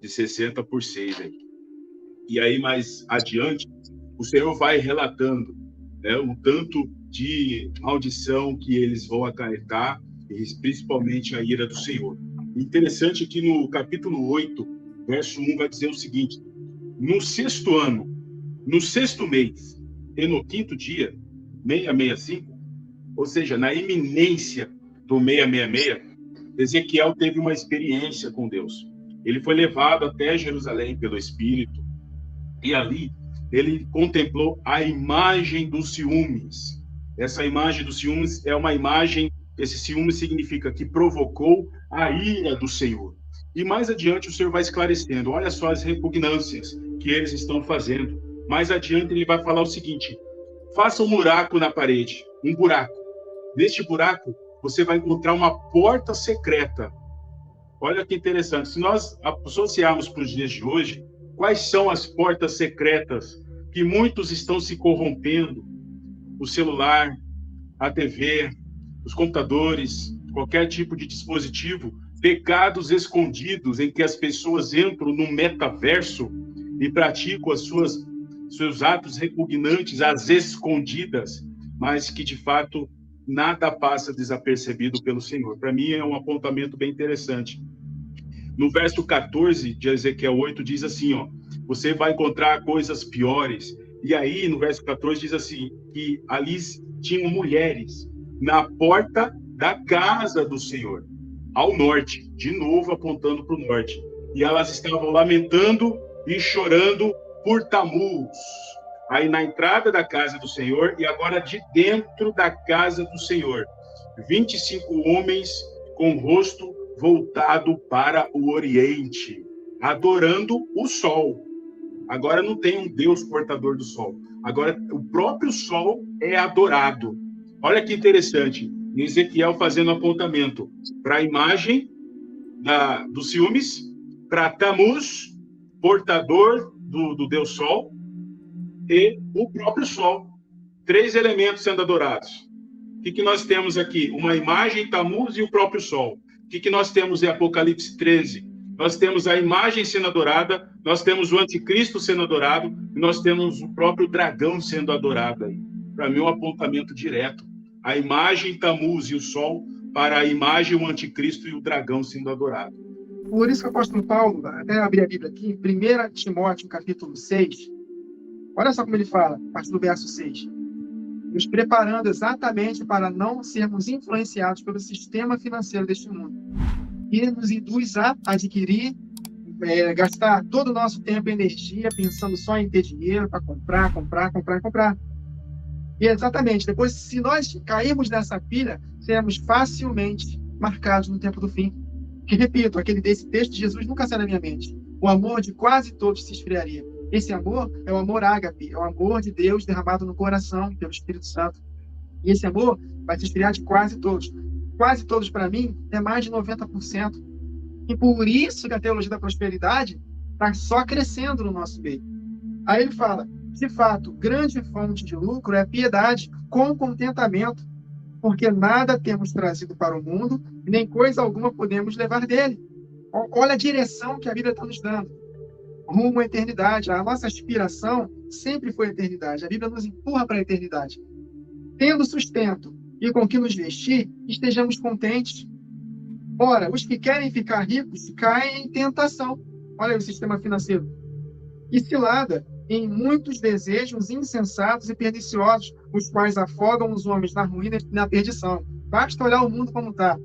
Speaker 2: de 60 por 6. Aí. E aí, mais adiante, o Senhor vai relatando, né, o tanto de maldição que eles vão acarretar e principalmente a ira do Senhor. Interessante que no capítulo 8, verso 1, vai dizer o seguinte: no 6º ano, no 6º mês, e no 5º dia, 665, ou seja, na iminência do 666, Ezequiel teve uma experiência com Deus. Ele foi levado até Jerusalém pelo Espírito, e ali ele contemplou a imagem dos ciúmes. Essa imagem dos ciúmes é uma imagem, esse ciúme significa que provocou a ira do Senhor. E mais adiante o Senhor vai esclarecendo, olha só as repugnâncias que eles estão fazendo. Mais adiante ele vai falar o seguinte: faça um buraco na parede, um buraco. Neste buraco você vai encontrar uma porta secreta. Olha que interessante, se nós associarmos para os dias de hoje, quais são as portas secretas que muitos estão se corrompendo? O celular, a TV, os computadores, qualquer tipo de dispositivo, pecados escondidos em que as pessoas entram no metaverso e praticam seus atos repugnantes às escondidas, mas que de fato nada passa desapercebido pelo Senhor. Para mim é um apontamento bem interessante. No verso 14 de Ezequiel 8 diz assim, ó: você vai encontrar coisas piores. E aí no verso 14 diz assim, que ali tinham mulheres na porta da casa do Senhor, ao norte, de novo apontando para o norte. E elas estavam lamentando e chorando por Tamuz. Aí na entrada da casa do Senhor, e agora de dentro da casa do Senhor, 25 homens com o rosto voltado para o Oriente, adorando o sol. Agora não tem um Deus portador do sol. Agora o próprio sol é adorado. Olha que interessante. Ezequiel fazendo apontamento para a imagem dos ciúmes, para Tamuz, portador do Deus Sol, e o próprio Sol. 3 elementos sendo adorados. O que nós temos aqui? Uma imagem, Tamuz e o próprio Sol. O que nós temos em Apocalipse 13? Nós temos a imagem sendo adorada, nós temos o anticristo sendo adorado, e nós temos o próprio dragão sendo adorado. Para mim, um apontamento direto. A imagem, Tamuz e o Sol, para a imagem, o anticristo e o dragão sendo adorado.
Speaker 3: Por isso que o apóstolo Paulo, até abrir a Bíblia aqui, 1 Timóteo, capítulo 6, olha só como ele fala, a partir do verso 6. Nos preparando exatamente para não sermos influenciados pelo sistema financeiro deste mundo, que nos induz a adquirir, gastar todo o nosso tempo e energia pensando só em ter dinheiro para comprar. E exatamente, depois, se nós cairmos nessa pilha, seremos facilmente marcados no tempo do fim. Que, repito, desse texto de Jesus nunca sai da minha mente. O amor de quase todos se esfriaria. Esse amor é o amor ágape, é o amor de Deus derramado no coração pelo Espírito Santo. E esse amor vai se esfriar de quase todos. Quase todos, para mim, é mais de 90%. E por isso que a teologia da prosperidade está só crescendo no nosso meio. Aí ele fala, de fato, grande fonte de lucro é a piedade com contentamento, porque nada temos trazido para o mundo, nem coisa alguma podemos levar dele. Olha a direção que a Bíblia está nos dando. Rumo à eternidade. A nossa aspiração sempre foi a eternidade. A Bíblia nos empurra para a eternidade. Tendo sustento e com que nos vestir, estejamos contentes. Ora, os que querem ficar ricos caem em tentação. Olha aí o sistema financeiro. E cilada em muitos desejos insensatos e perniciosos, os quais afogam os homens na ruína e na perdição. Basta olhar o mundo como está.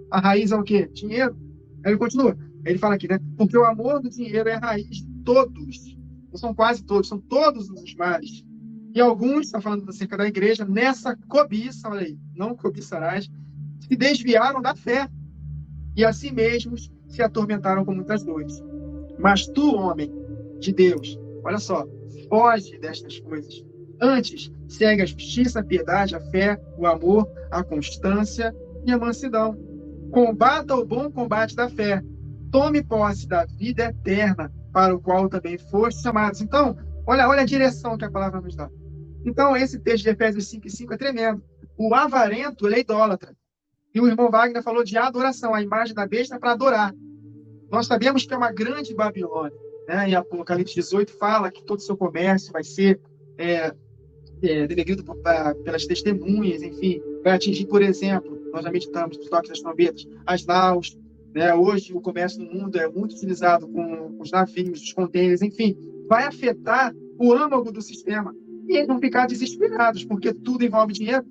Speaker 3: A raiz é o quê? Dinheiro. Aí ele continua. Ele fala aqui, né? Porque o amor do dinheiro é a raiz de todos. Não são quase todos, são todos os males. E alguns, está falando acerca da igreja, nessa cobiça, olha aí, não cobiçarás, se desviaram da fé. E assim mesmos se atormentaram com muitas dores. Mas tu, homem de Deus, olha só, foge destas coisas. Antes, segue a justiça, a piedade, a fé, o amor, a constância e a mansidão. Combata o bom combate da fé. Tome posse da vida eterna, para o qual também foste chamados. Então, olha a direção que a palavra nos dá. Então, esse texto de Efésios 5:5 é tremendo. O avarento, ele é idólatra. E o irmão Wagner falou de adoração, a imagem da besta para adorar. Nós sabemos que é uma grande Babilônia. Né? E Apocalipse 18 fala que todo o seu comércio vai ser denegrido pelas testemunhas, enfim, vai atingir, por exemplo, nós já meditamos nos toques das trombetas, as naus, né? Hoje o comércio no mundo é muito utilizado com os navios, os contêineres, enfim, vai afetar o âmago do sistema. E eles vão ficar desesperados, porque tudo envolve dinheiro.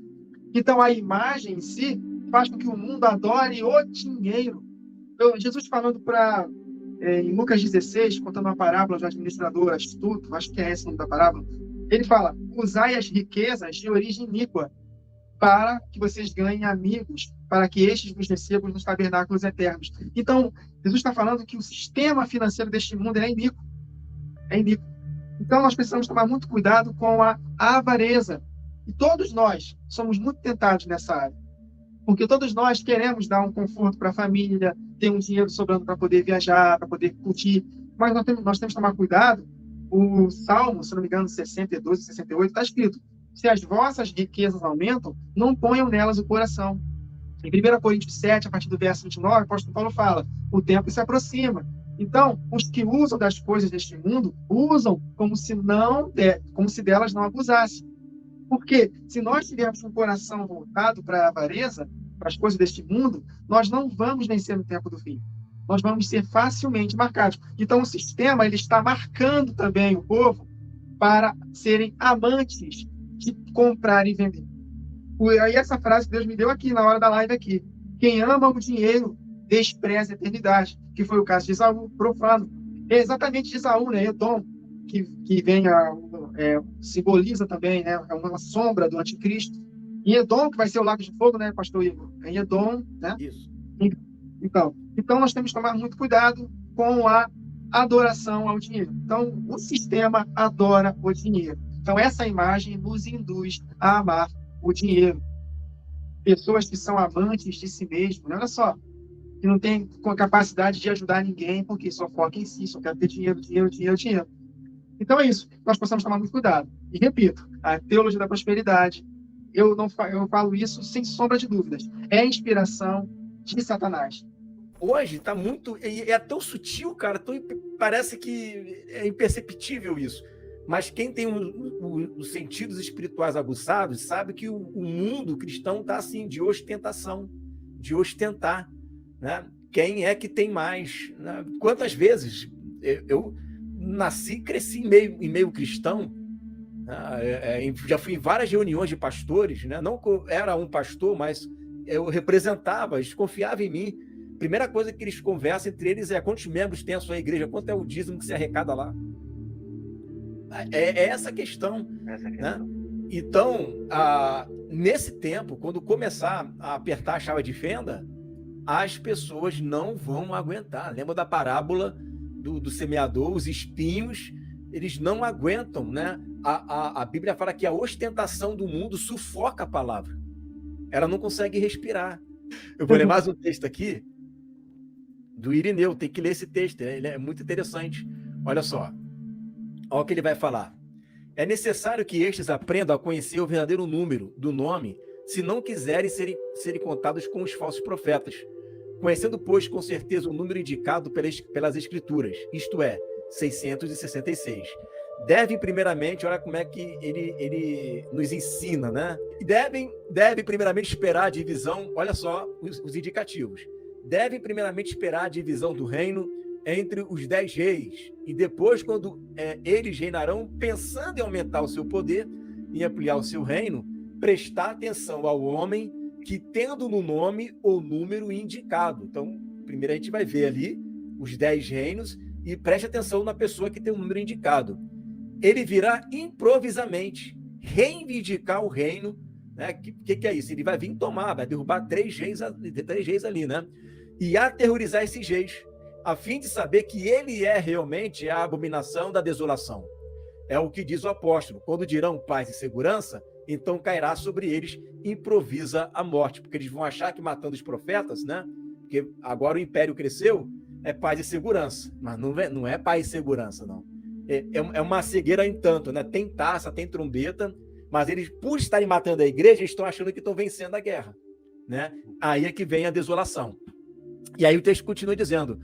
Speaker 3: Então, a imagem em si faz com que o mundo adore o dinheiro. Então, Jesus falando em Lucas 16, contando uma parábola de um administrador astuto, acho que é esse o nome da parábola, ele fala: usai as riquezas de origem iníqua, para que vocês ganhem amigos, para que estes vos recebam nos tabernáculos eternos. Então, Jesus está falando que o sistema financeiro deste mundo é iníquo. É iníquo. Então, nós precisamos tomar muito cuidado com a avareza. E todos nós somos muito tentados nessa área. Porque todos nós queremos dar um conforto para a família, ter um dinheiro sobrando para poder viajar, para poder curtir. Mas nós temos que tomar cuidado. O Salmo, se não me engano, 62 e 68, está escrito: se as vossas riquezas aumentam, não ponham nelas o coração. Em 1 Coríntios 7, a partir do verso 29, o apóstolo Paulo fala: o tempo se aproxima. Então, os que usam das coisas deste mundo, usam como se delas não abusassem. Porque se nós tivermos um coração voltado para a avareza, para as coisas deste mundo, nós não vamos vencer no tempo do fim. Nós vamos ser facilmente marcados. Então, o sistema ele está marcando também o povo para serem amantes de comprar e vender. Aí essa frase que Deus me deu aqui na hora da live aqui: quem ama o dinheiro despreza a eternidade, que foi o caso de Esaú, profano. É exatamente de Esaú, né? Edom, que vem simboliza também, né? É uma sombra do anticristo. E Edom, que vai ser o lago de fogo, né, pastor Igor? Em Edom, né?
Speaker 4: Isso.
Speaker 3: Então nós temos que tomar muito cuidado com a adoração ao dinheiro. Então, o sistema adora o dinheiro. Então, essa imagem nos induz a amar o dinheiro. Pessoas que são amantes de si mesmo, né? Olha só, que não tem capacidade de ajudar ninguém, porque só foca em si, só quer ter dinheiro, dinheiro, dinheiro, dinheiro. Então é isso, nós precisamos tomar muito cuidado. E repito, a teologia da prosperidade, eu falo isso sem sombra de dúvidas, é a inspiração de Satanás.
Speaker 4: Hoje está muito... É tão sutil, cara, parece que é imperceptível isso. Mas quem tem os sentidos espirituais aguçados sabe que o mundo cristão está assim, de ostentação, de ostentar, né? Quem é que tem mais? Né? Quantas vezes eu nasci e cresci em meio cristão, né? Já fui em várias reuniões de pastores, né? Não era um pastor, mas eu representava, eles confiavam em mim. Primeira coisa que eles conversam entre eles é: quantos membros tem a sua igreja, quanto é o dízimo que se arrecada lá. É essa questão, né? Então, nesse tempo, quando começar a apertar a chave de fenda, as pessoas não vão aguentar. Lembra da parábola do semeador? Os espinhos, eles não aguentam, né? A Bíblia fala que a ostentação do mundo sufoca a palavra. Ela não consegue respirar. Eu vou ler mais um texto aqui, do Irineu. Tem que ler esse texto, ele é muito interessante. Olha só. Olha o que ele vai falar. É necessário que estes aprendam a conhecer o verdadeiro número do nome, se não quiserem serem contados com os falsos profetas. Conhecendo, pois, com certeza o número indicado pelas Escrituras, isto é, 666. Devem, primeiramente, olha como é que ele nos ensina, né? Devem primeiramente esperar a divisão, olha só os indicativos. Devem, primeiramente, esperar a divisão do reino entre os 10 reis, e depois, quando eles reinarão, pensando em aumentar o seu poder, em ampliar o seu reino, prestar atenção ao homem que, tendo no nome o número indicado. Então, primeiro a gente vai ver ali os 10 reinos, e preste atenção na pessoa que tem o número indicado. Ele virá improvisamente reivindicar o reino, né? Que é isso? Ele vai vir tomar, vai derrubar 3 reis ali, né? E aterrorizar esses reis, a fim de saber que ele é realmente a abominação da desolação. É o que diz o apóstolo: quando dirão paz e segurança, então cairá sobre eles, improvisa a morte, porque eles vão achar que matando os profetas, né? Porque agora o império cresceu, é paz e segurança, mas não é paz e segurança, não. É uma cegueira em tanto, né? Tem taça, tem trombeta, mas eles, por estarem matando a igreja, estão achando que estão vencendo a guerra, né? Aí é que vem a desolação. E aí o texto continua dizendo: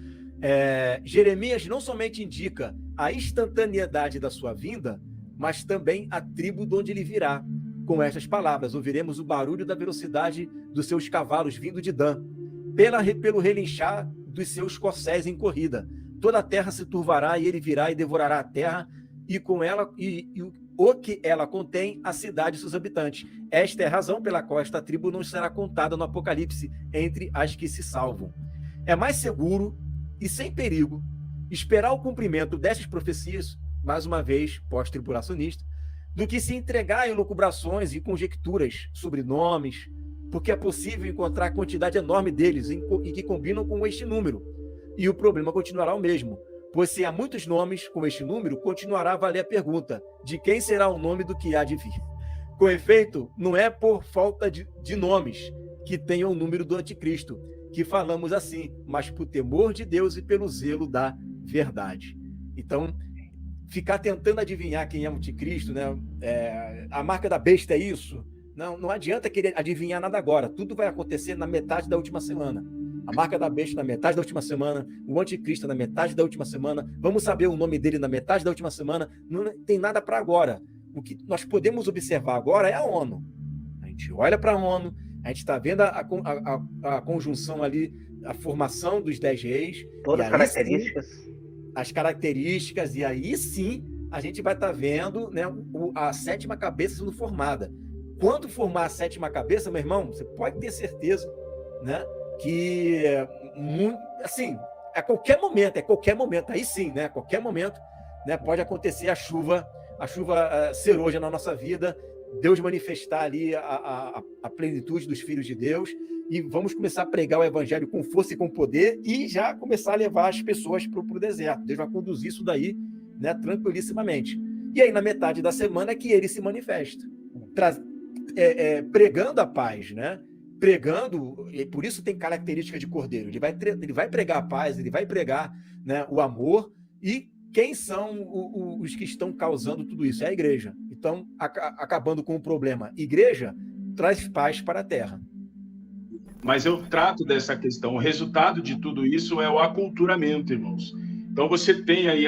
Speaker 4: Jeremias não somente indica a instantaneidade da sua vinda, mas também a tribo de onde ele virá, com estas palavras: ouviremos o barulho da velocidade dos seus cavalos vindo de Dan, pelo relinchar dos seus corcéis em corrida. Toda a terra se turvará, e ele virá e devorará a terra, e com ela o que ela contém, a cidade e seus habitantes. Esta é a razão pela qual esta tribo não será contada no Apocalipse entre as que se salvam. É mais seguro e sem perigo esperar o cumprimento dessas profecias, mais uma vez pós-tribulacionista, do que se entregar a elucubrações e conjecturas sobre nomes, porque é possível encontrar quantidade enorme deles e que combinam com este número. E o problema continuará o mesmo, pois se há muitos nomes com este número, continuará a valer a pergunta: de quem será o nome do que há de vir? Com efeito, não é por falta de nomes que tenham o número do anticristo que falamos assim, mas por temor de Deus e pelo zelo da verdade. Então, ficar tentando adivinhar quem é o anticristo, né? A marca da besta é isso? Não adianta querer adivinhar nada agora. Tudo vai acontecer na metade da última semana. A marca da besta na metade da última semana, o anticristo na metade da última semana. Vamos saber o nome dele na metade da última semana. Não tem nada para agora. O que nós podemos observar agora é a ONU. A gente olha para a ONU, a gente está vendo a conjunção ali, a formação dos 10 reis.
Speaker 1: Todas as características.
Speaker 4: As características, e aí sim a gente vai estar vendo, né, a sétima cabeça sendo formada. Quando formar a sétima cabeça, meu irmão, você pode ter certeza, né, que assim, a qualquer momento, aí sim, né, a qualquer momento, né, pode acontecer a chuva ser hoje na nossa vida, Deus manifestar ali a plenitude dos filhos de Deus, e vamos começar a pregar o evangelho com força e com poder, e já começar a levar as pessoas para o deserto. Deus vai conduzir isso daí, né, tranquilissimamente. E aí, na metade da semana, é que ele se manifesta, pregando a paz, né? Pregando, e por isso tem característica de cordeiro. Ele vai pregar a paz, ele vai pregar, né, o amor. E quem são os que estão causando tudo isso? É a igreja. Então, acabando com o problema, igreja traz paz para a terra.
Speaker 2: Mas eu trato dessa questão. O resultado de tudo isso é o aculturamento, irmãos. Então, você tem aí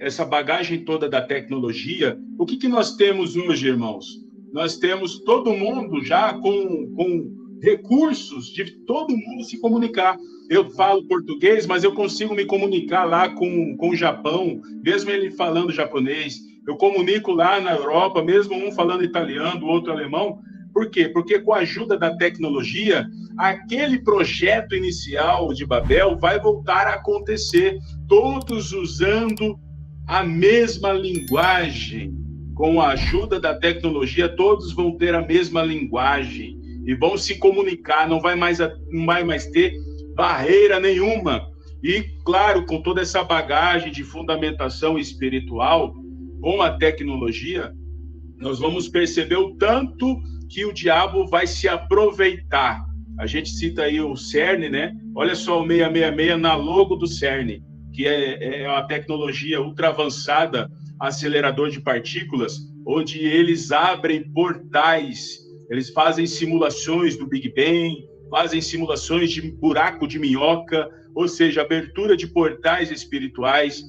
Speaker 2: essa bagagem toda da tecnologia. O que nós temos hoje, irmãos? Nós temos todo mundo já com recursos de todo mundo se comunicar. Eu falo português, mas eu consigo me comunicar lá com o Japão, mesmo ele falando japonês. Eu comunico lá na Europa, mesmo um falando italiano, o outro alemão. Por quê? Porque com a ajuda da tecnologia, aquele projeto inicial de Babel vai voltar a acontecer, todos usando a mesma linguagem. Com a ajuda da tecnologia, todos vão ter a mesma linguagem e vão se comunicar, não vai mais ter barreira nenhuma. E, claro, com toda essa bagagem de fundamentação espiritual, com a tecnologia, nós vamos perceber o tanto que o diabo vai se aproveitar. A gente cita aí o CERN, né? Olha só o 666 na logo do CERN, que é a tecnologia ultra avançada, acelerador de partículas, onde eles abrem portais, eles fazem simulações do Big Bang, fazem simulações de buraco de minhoca, ou seja, abertura de portais espirituais.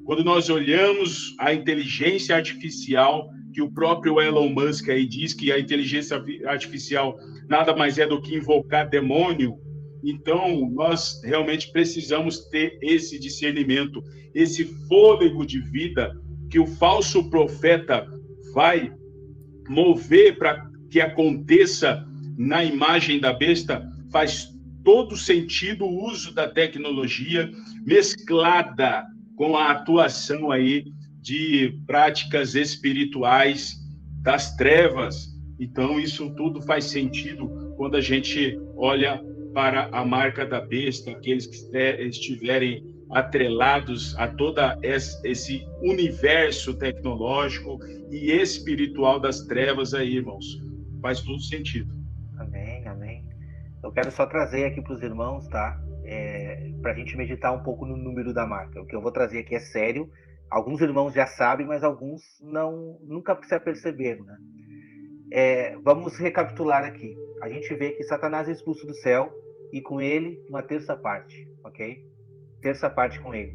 Speaker 2: Quando nós olhamos a inteligência artificial, que o próprio Elon Musk aí diz que a inteligência artificial nada mais é do que invocar demônio, então nós realmente precisamos ter esse discernimento, esse fôlego de vida que o falso profeta vai mover para que aconteça na imagem da besta. Faz todo sentido o uso da tecnologia mesclada com a atuação aí de práticas espirituais das trevas. Então, isso tudo faz sentido quando a gente olha para a marca da besta, aqueles que estiverem atrelados a todo esse universo tecnológico e espiritual das trevas aí, irmãos. Faz todo sentido.
Speaker 1: Amém, amém. Eu quero só trazer aqui para os irmãos, tá? Para a gente meditar um pouco no número da marca. O que eu vou trazer aqui é sério. Alguns irmãos já sabem, mas alguns nunca se aperceberam, né? Vamos recapitular aqui. A gente vê que Satanás é expulso do céu e com ele uma terça parte, ok? Terça parte com ele.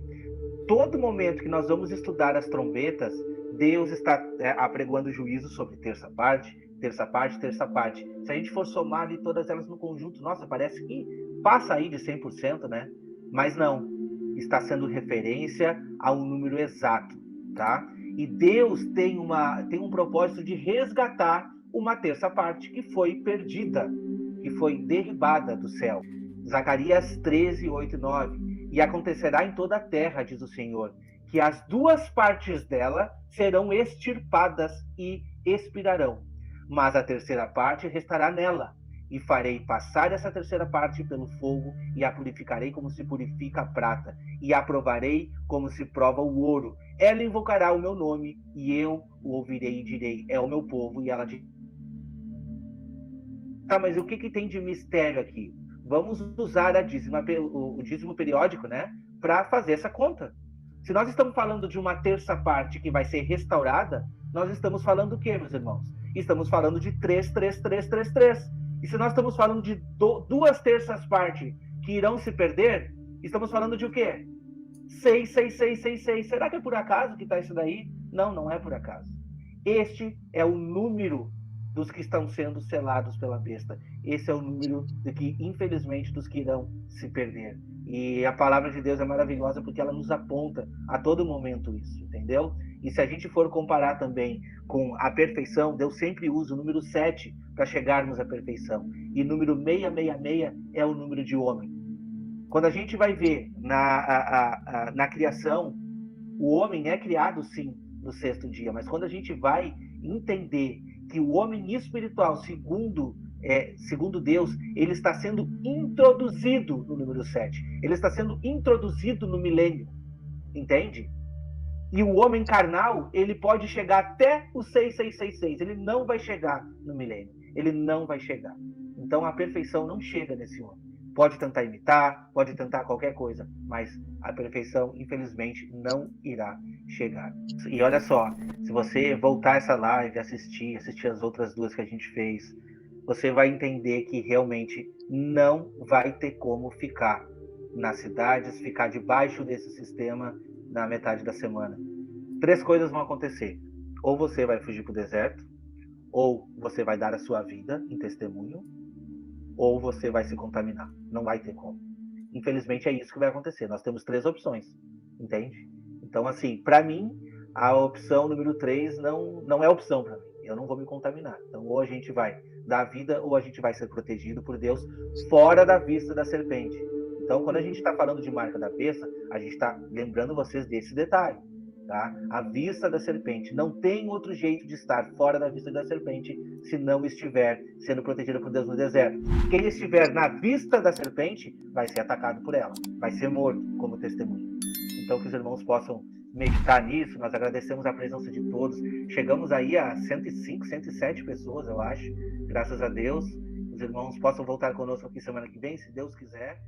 Speaker 1: Todo momento que nós vamos estudar as trombetas, Deus está apregoando juízo sobre terça parte terça parte, terça parte. Se a gente for somar ali todas elas no conjunto, nossa, parece que passa aí de 100%, né? Mas não, está sendo referência a um número exato, tá? E Deus tem um propósito de resgatar uma terça parte que foi perdida, que foi derribada do céu. Zacarias 13, 8 e 9. E acontecerá em toda a terra, diz o Senhor, que as duas partes dela serão extirpadas e expirarão, mas a terceira parte restará nela. E farei passar essa terceira parte pelo fogo, e a purificarei como se purifica a prata, e a provarei como se prova o ouro. Ela invocará o meu nome, e eu o ouvirei e direi, é o meu povo, e ela dirá. Tá, mas o que tem de mistério aqui? Vamos usar o dízimo periódico, né, para fazer essa conta. Se nós estamos falando de uma terça parte que vai ser restaurada, nós estamos falando o quê, meus irmãos? Estamos falando de 3, 3, 3, 3, 3. E se nós estamos falando de duas terças partes que irão se perder, estamos falando de o quê? 6, 6, 6, 6, 6. Será que é por acaso que está isso daí? Não, não é por acaso. Este é o número dos que estão sendo selados pela besta. Esse é o número de que, infelizmente, dos que irão se perder. E a palavra de Deus é maravilhosa porque ela nos aponta a todo momento isso, entendeu? E se a gente for comparar também com a perfeição, Deus sempre usa o número 7 para chegarmos à perfeição. E o número 666 é o número de homem. Quando a gente vai ver na criação, o homem é criado, sim, no sexto dia. Mas quando a gente vai entender que o homem espiritual, segundo Deus, ele está sendo introduzido no número 7. Ele está sendo introduzido no milênio. Entende? E o homem carnal, ele pode chegar até o 6666. Ele não vai chegar no milênio. Ele não vai chegar. Então a perfeição não chega nesse homem. Pode tentar imitar, pode tentar qualquer coisa, mas a perfeição, infelizmente, não irá chegar. E olha só, se você voltar essa live, assistir as outras duas que a gente fez, você vai entender que realmente não vai ter como ficar nas cidades, ficar debaixo desse sistema na metade da semana. 3 coisas vão acontecer. Ou você vai fugir para o deserto, ou você vai dar a sua vida em testemunho, ou você vai se contaminar. Não vai ter como. Infelizmente é isso que vai acontecer. Nós temos 3 opções, entende? Então, assim, para mim, a opção número 3 não é opção para mim. Eu não vou me contaminar. Então, ou a gente vai dar a vida, ou a gente vai ser protegido por Deus fora da vista da serpente. Então, quando a gente está falando de marca da besta, a gente está lembrando vocês desse detalhe. Tá? A vista da serpente. Não tem outro jeito de estar fora da vista da serpente se não estiver sendo protegido por Deus no deserto. Quem estiver na vista da serpente vai ser atacado por ela, vai ser morto como testemunho. Então que os irmãos possam meditar nisso. Nós agradecemos a presença de todos. Chegamos aí a 105, 107 pessoas, eu acho. Graças a Deus. Os irmãos possam voltar conosco aqui semana que vem, se Deus quiser.